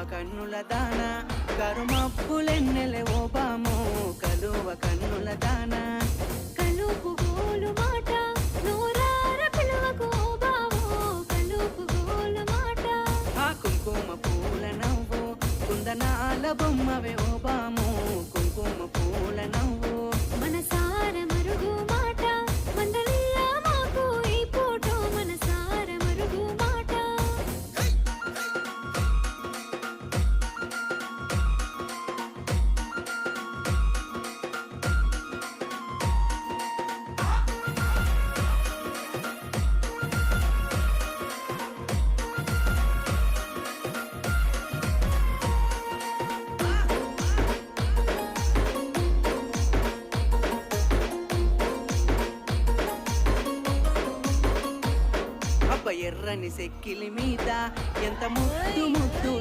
కన్నుల దాన కరుమప్పులెన్నెలే ఓ బామో కలువ కన్నుల దాన కలుపు గోలు మాట నూరార పిలువకు ఓ బావో కలుపు గోలు మాట ఆ కుంకుమ పూల నవ్వు కుందనాల బొమ్మవే ఓ బామో కుంకుమ పూల నవ్వు మనసార మరుగు మాట మందలియ మాకు ఈ పూట మనసార మరుగు మాట అబ్బ ఎర్రని సెక్కిలి మీద ఎంత ముద్దు ముద్దు